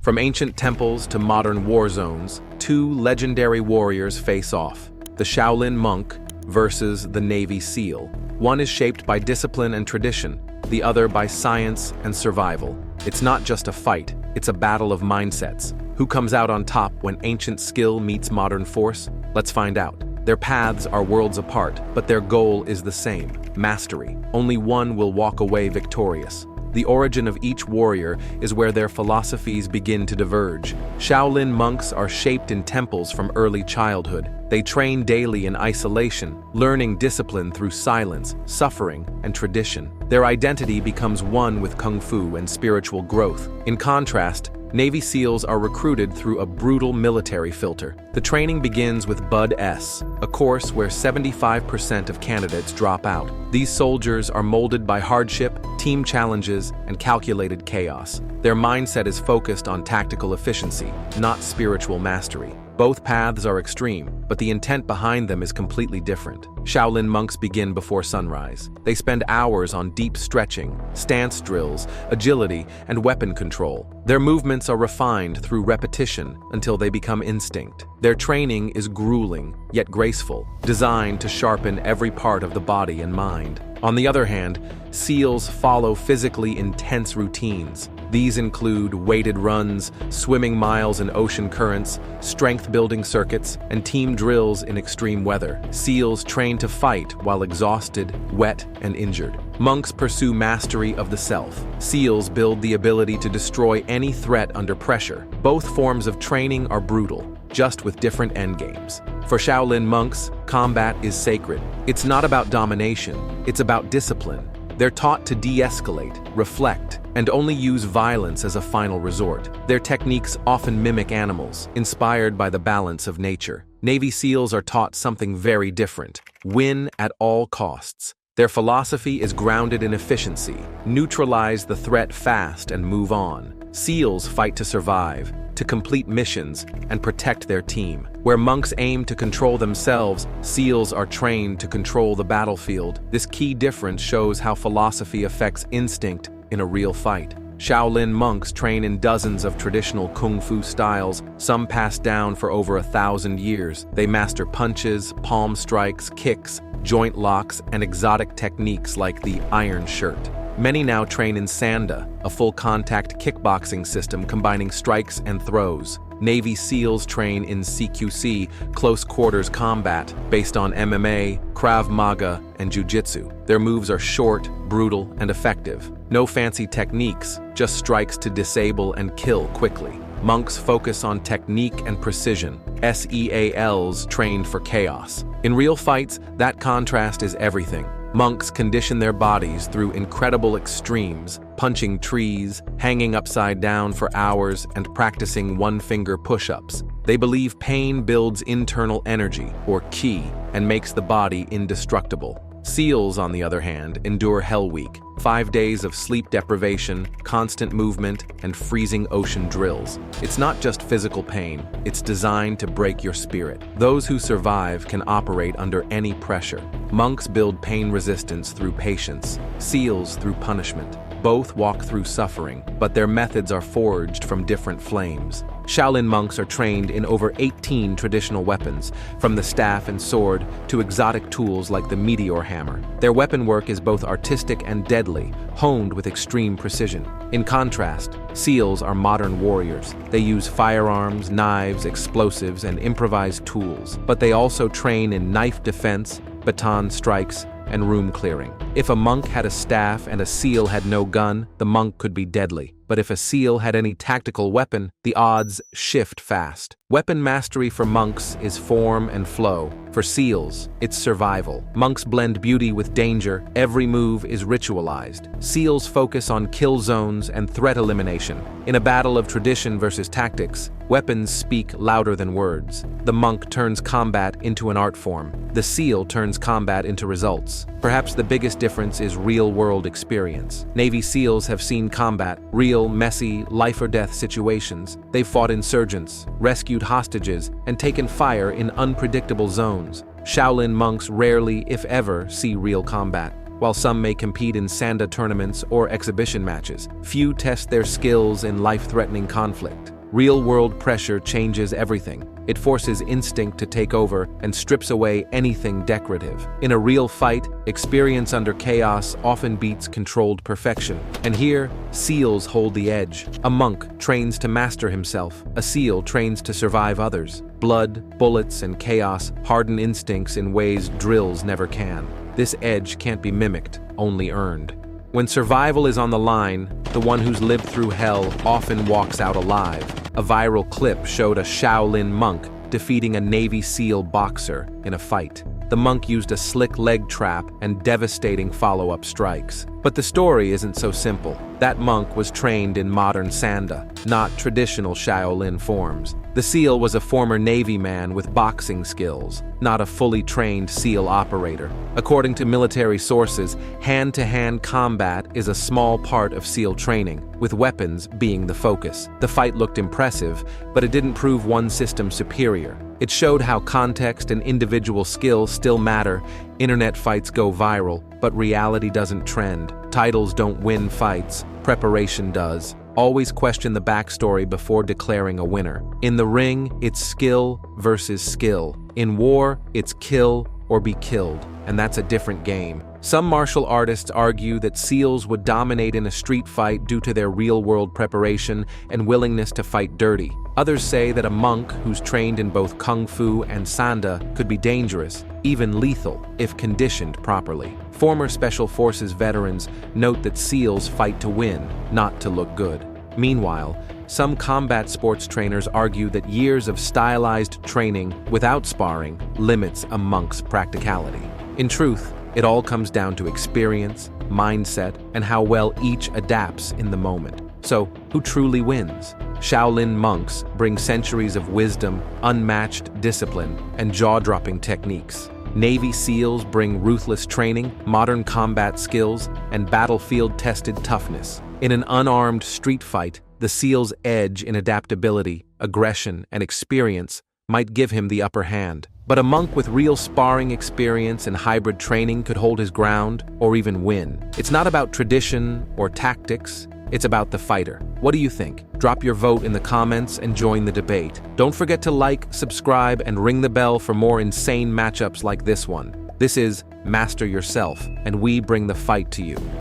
From ancient temples to modern war zones, two legendary warriors face off: the Shaolin Monk versus the Navy SEAL. One is shaped by discipline and tradition, the other by science and survival. It's not just a fight, it's a battle of mindsets. Who comes out on top when ancient skill meets modern force? Let's find out. Their paths are worlds apart, but their goal is the same: mastery. Only one will walk away victorious. The origin of each warrior is where their philosophies begin to diverge. Shaolin monks are shaped in temples from early childhood. They train daily in isolation, learning discipline through silence, suffering, and tradition. Their identity becomes one with kung fu and spiritual growth. In contrast, Navy SEALs are recruited through a brutal military filter. The training begins with Bud S, a course where 75% of candidates drop out. These soldiers are molded by hardship, team challenges, and calculated chaos. Their mindset is focused on tactical efficiency, not spiritual mastery. Both paths are extreme, but the intent behind them is completely different. Shaolin monks begin before sunrise. They spend hours on deep stretching, stance drills, agility, and weapon control. Their movements are refined through repetition until they become instinct. Their training is grueling, yet graceful, designed to sharpen every part of the body and mind. On the other hand, SEALs follow physically intense routines. These include weighted runs, swimming miles in ocean currents, strength-building circuits, and team drills in extreme weather. SEALs train to fight while exhausted, wet, and injured. Monks pursue mastery of the self. SEALs build the ability to destroy any threat under pressure. Both forms of training are brutal, just with different endgames. For Shaolin monks, combat is sacred. It's not about domination, it's about discipline. They're taught to de-escalate, reflect, and only use violence as a final resort. Their techniques often mimic animals, inspired by the balance of nature. Navy SEALs are taught something very different: win at all costs. Their philosophy is grounded in efficiency: neutralize the threat fast and move on. SEALs fight to survive, to complete missions, and protect their team. Where monks aim to control themselves, SEALs are trained to control the battlefield. This key difference shows how philosophy affects instinct in a real fight. Shaolin monks train in dozens of traditional kung fu styles, some passed down for over 1,000 years. They master punches, palm strikes, kicks, joint locks, and exotic techniques like the iron shirt. Many now train in Sanda, a full-contact kickboxing system combining strikes and throws. Navy SEALs train in CQC, close-quarters combat, based on MMA, Krav Maga, and Jiu-Jitsu. Their moves are short, brutal, and effective. No fancy techniques, just strikes to disable and kill quickly. Monks focus on technique and precision. SEALs trained for chaos. In real fights, that contrast is everything. Monks condition their bodies through incredible extremes, punching trees, hanging upside down for hours, and practicing one-finger push-ups. They believe pain builds internal energy, or ki, and makes the body indestructible. SEALs, on the other hand, endure Hell Week, 5 days of sleep deprivation, constant movement, and freezing ocean drills. It's not just physical pain, it's designed to break your spirit. Those who survive can operate under any pressure. Monks build pain resistance through patience, SEALs through punishment. Both walk through suffering, but their methods are forged from different flames. Shaolin monks are trained in over 18 traditional weapons, from the staff and sword to exotic tools like the meteor hammer. Their weapon work is both artistic and deadly, honed with extreme precision. In contrast, SEALs are modern warriors. They use firearms, knives, explosives, and improvised tools, but they also train in knife defense, baton strikes, and room clearing. If a monk had a staff and a SEAL had no gun, the monk could be deadly. But if a SEAL had any tactical weapon, the odds shift fast. Weapon mastery for monks is form and flow. For SEALs, it's survival. Monks blend beauty with danger. Every move is ritualized. SEALs focus on kill zones and threat elimination. In a battle of tradition versus tactics, weapons speak louder than words. The monk turns combat into an art form. The SEAL turns combat into results. Perhaps the biggest difference is real-world experience. Navy SEALs have seen combat, real, messy, life-or-death situations. They've fought insurgents, rescued hostages, and taken fire in unpredictable zones. Shaolin monks rarely, if ever, see real combat. While some may compete in Sanda tournaments or exhibition matches, few test their skills in life-threatening conflict. Real-world pressure changes everything. It forces instinct to take over and strips away anything decorative. In a real fight, experience under chaos often beats controlled perfection. And here, seals hold the edge. A monk trains to master himself. A seal trains to survive others. Blood, bullets, and chaos harden instincts in ways drills never can. This edge can't be mimicked, only earned. When survival is on the line, the one who's lived through hell often walks out alive. A viral clip showed a Shaolin monk defeating a Navy SEAL boxer in a fight. The monk used a slick leg trap and devastating follow-up strikes. But the story isn't so simple. That monk was trained in modern Sanda, not traditional Shaolin forms. The SEAL was a former Navy man with boxing skills, not a fully trained SEAL operator. According to military sources, hand-to-hand combat is a small part of SEAL training, with weapons being the focus. The fight looked impressive, but it didn't prove one system superior. It showed how context and individual skill still matter. Internet fights go viral, but reality doesn't trend. Titles don't win fights, preparation does. Always question the backstory before declaring a winner. In the ring, it's skill versus skill. In war, it's kill or be killed, and that's a different game. Some martial artists argue that SEALs would dominate in a street fight due to their real-world preparation and willingness to fight dirty. Others say that a monk who's trained in both Kung Fu and Sanda could be dangerous, even lethal, if conditioned properly. Former Special Forces veterans note that SEALs fight to win, not to look good. Meanwhile, some combat sports trainers argue that years of stylized training without sparring limits a monk's practicality. In truth, it all comes down to experience, mindset, and how well each adapts in the moment. So, who truly wins? Shaolin monks bring centuries of wisdom, unmatched discipline, and jaw-dropping techniques. Navy SEALs bring ruthless training, modern combat skills, and battlefield-tested toughness. In an unarmed street fight, the SEAL's edge in adaptability, aggression, and experience might give him the upper hand. But a monk with real sparring experience and hybrid training could hold his ground or even win. It's not about tradition or tactics, it's about the fighter. What do you think? Drop your vote in the comments and join the debate. Don't forget to like, subscribe, and ring the bell for more insane matchups like this one. This is Master Yourself, and we bring the fight to you.